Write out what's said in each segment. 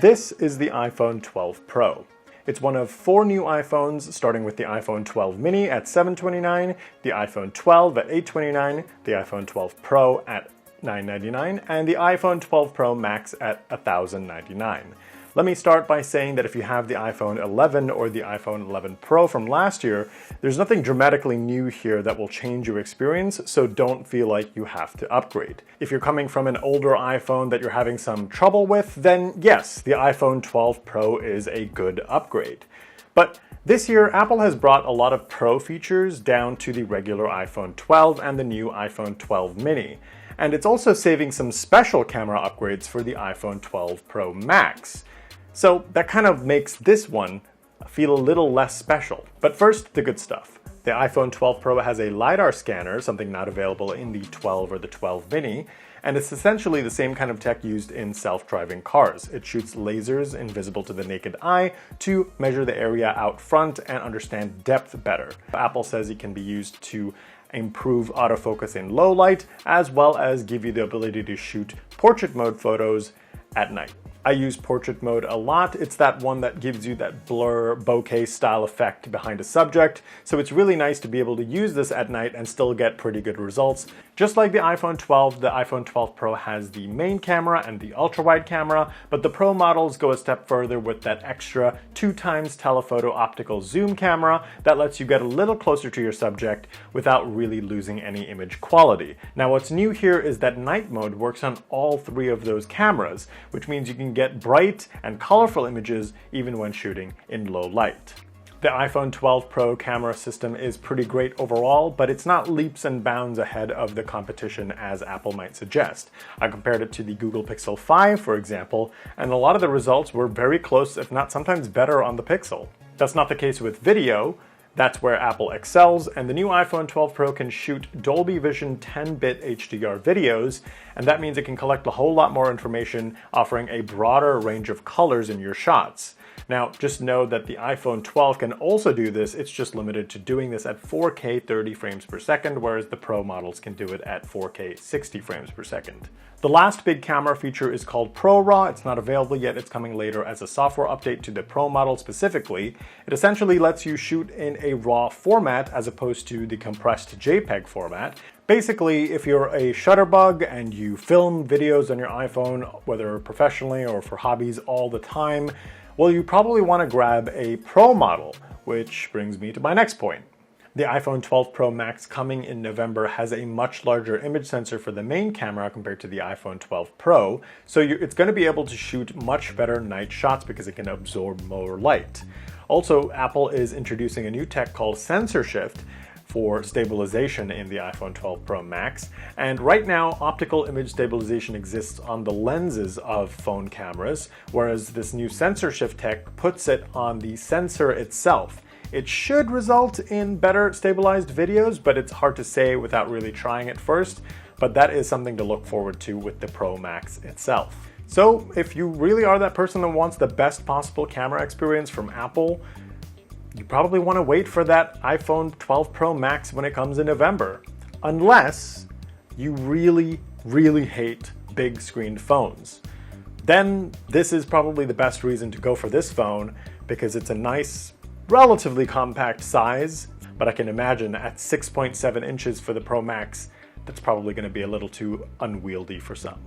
This is the iPhone 12 Pro. It's one of 4 new iPhones, starting with the iPhone 12 mini at $729, the iPhone 12 at $829, the iPhone 12 Pro at $999, and the iPhone 12 Pro Max at $1,099. Let me start by saying that if you have the iPhone 11 or the iPhone 11 Pro from last year, there's nothing dramatically new here that will change your experience, so don't feel like you have to upgrade. If you're coming from an older iPhone that you're having some trouble with, then yes, the iPhone 12 Pro is a good upgrade. But this year, Apple has brought a lot of Pro features down to the regular iPhone 12 and the new iPhone 12 mini. And it's also saving some special camera upgrades for the iPhone 12 Pro Max. So that kind of makes this one feel a little less special. But first, the good stuff. The iPhone 12 Pro has a LiDAR scanner, something not available in the 12 or the 12 mini, and it's essentially the same kind of tech used in self-driving cars. It shoots lasers invisible to the naked eye to measure the area out front and understand depth better. Apple says it can be used to improve autofocus in low light, as well as give you the ability to shoot portrait mode photos at night. I use portrait mode a lot. It's that one that gives you that blur bokeh style effect behind a subject, so it's really nice to be able to use this at night and still get pretty good results. Just like the iPhone 12, the iPhone 12 Pro has the main camera and the ultra-wide camera, but the Pro models go a step further with that extra 2x telephoto optical zoom camera that lets you get a little closer to your subject without really losing any image quality. Now what's new here is that night mode works on all 3 of those cameras, which means you can get bright and colorful images even when shooting in low light. The iPhone 12 Pro camera system is pretty great overall, but it's not leaps and bounds ahead of the competition as Apple might suggest. I compared it to the Google Pixel 5, for example, and a lot of the results were very close, if not sometimes better, on the Pixel. That's not the case with video. That's where Apple excels, and the new iPhone 12 Pro can shoot Dolby Vision 10-bit HDR videos, and that means it can collect a whole lot more information, offering a broader range of colors in your shots. Now, just know that the iPhone 12 can also do this, it's just limited to doing this at 4K 30 frames per second, whereas the Pro models can do it at 4K 60 frames per second. The last big camera feature is called ProRAW. It's not available yet, it's coming later as a software update to the Pro model specifically. It essentially lets you shoot in a RAW format as opposed to the compressed JPEG format. Basically, if you're a shutterbug and you film videos on your iPhone, whether professionally or for hobbies all the time, well, you probably want to grab a Pro model, which brings me to my next point. The iPhone 12 Pro Max coming in November has a much larger image sensor for the main camera compared to the iPhone 12 Pro, so it's going to be able to shoot much better night shots because it can absorb more light. Also, Apple is introducing a new tech called Sensor Shift for stabilization in the iPhone 12 Pro Max, and right now optical image stabilization exists on the lenses of phone cameras, whereas this new Sensor Shift tech puts it on the sensor itself. It should result in better stabilized videos, but it's hard to say without really trying it first, but that is something to look forward to with the Pro Max itself. So if you really are that person that wants the best possible camera experience from Apple, you probably want to wait for that iPhone 12 Pro Max when it comes in November. Unless you really, really hate big screened phones. Then this is probably the best reason to go for this phone because it's a nice, relatively compact size, but I can imagine at 6.7 inches for the Pro Max, that's probably going to be a little too unwieldy for some.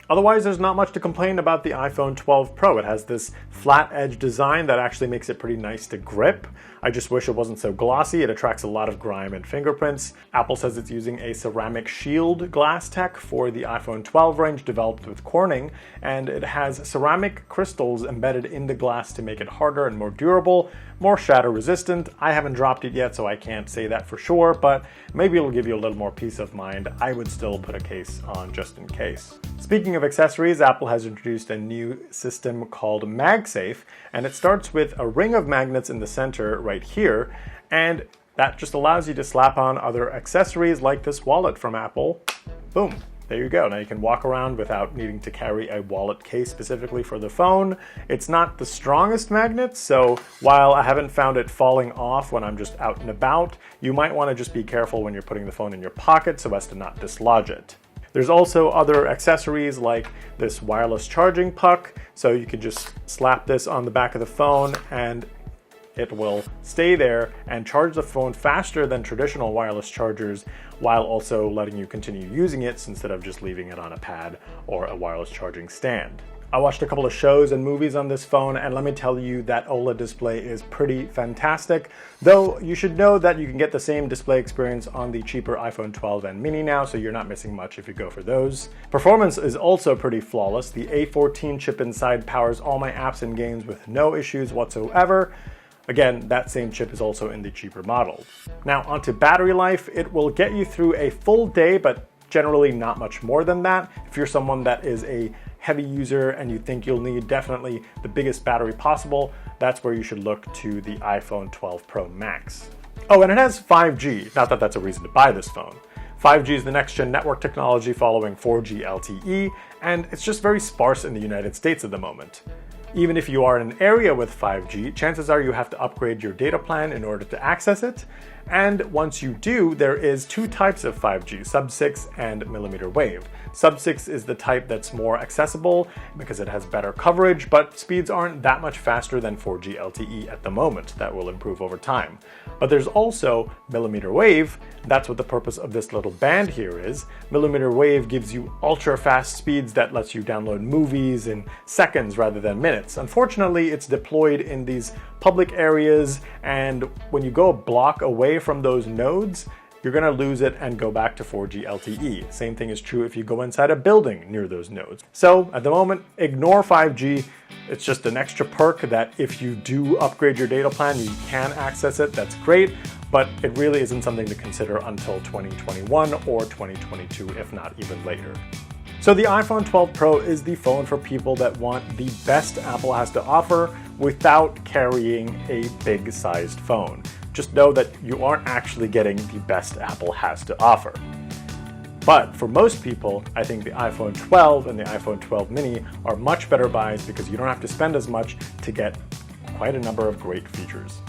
Otherwise, there's not much to complain about the iPhone 12 Pro. It has this flat edge design that actually makes it pretty nice to grip. I just wish it wasn't so glossy. It attracts a lot of grime and fingerprints. Apple says it's using a ceramic shield glass tech for the iPhone 12 range developed with Corning, and it has ceramic crystals embedded in the glass to make it harder and more durable, more shatter resistant. I haven't dropped it yet, so I can't say that for sure, but maybe it'll give you a little more peace of mind. I would still put a case on just in case. Speaking of accessories, Apple has introduced a new system called MagSafe, and it starts with a ring of magnets in the center right here, and that just allows you to slap on other accessories like this wallet from Apple. Boom. There you go. Now you can walk around without needing to carry a wallet case specifically for the phone. It's not the strongest magnet, so while I haven't found it falling off when I'm just out and about, you might want to just be careful when you're putting the phone in your pocket so as to not dislodge it. There's also other accessories like this wireless charging puck, so you can just slap this on the back of the phone and it will stay there and charge the phone faster than traditional wireless chargers, while also letting you continue using it instead of just leaving it on a pad or a wireless charging stand. I watched a couple of shows and movies on this phone, and let me tell you that OLED display is pretty fantastic, though you should know that you can get the same display experience on the cheaper iPhone 12 and mini now, so you're not missing much if you go for those. Performance is also pretty flawless. The A14 chip inside powers all my apps and games with no issues whatsoever. Again, that same chip is also in the cheaper model. Now onto battery life. It will get you through a full day, but generally not much more than that. If you're someone that is a heavy user and you think you'll need definitely the biggest battery possible, that's where you should look to the iPhone 12 Pro Max. Oh, and it has 5G. Not that that's a reason to buy this phone. 5G is the next-gen network technology following 4G LTE, and it's just very sparse in the United States at the moment. Even if you are in an area with 5G, chances are you have to upgrade your data plan in order to access it. And once you do, there is two types of 5G, sub-6 and millimeter wave. Sub-6 is the type that's more accessible because it has better coverage, but speeds aren't that much faster than 4G LTE at the moment. That will improve over time. But there's also millimeter wave. That's what the purpose of this little band here is. Millimeter wave gives you ultra fast speeds that lets you download movies in seconds rather than minutes. Unfortunately, it's deployed in these public areas, and when you go a block away from those nodes, you're going to lose it and go back to 4G LTE. Same thing is true if you go inside a building near those nodes. So at the moment, ignore 5G. It's just an extra perk that if you do upgrade your data plan, you can access it. That's great, but it really isn't something to consider until 2021 or 2022, if not even later. So the iPhone 12 Pro is the phone for people that want the best Apple has to offer without carrying a big-sized phone. Just know that you aren't actually getting the best Apple has to offer. But for most people, I think the iPhone 12 and the iPhone 12 mini are much better buys because you don't have to spend as much to get quite a number of great features.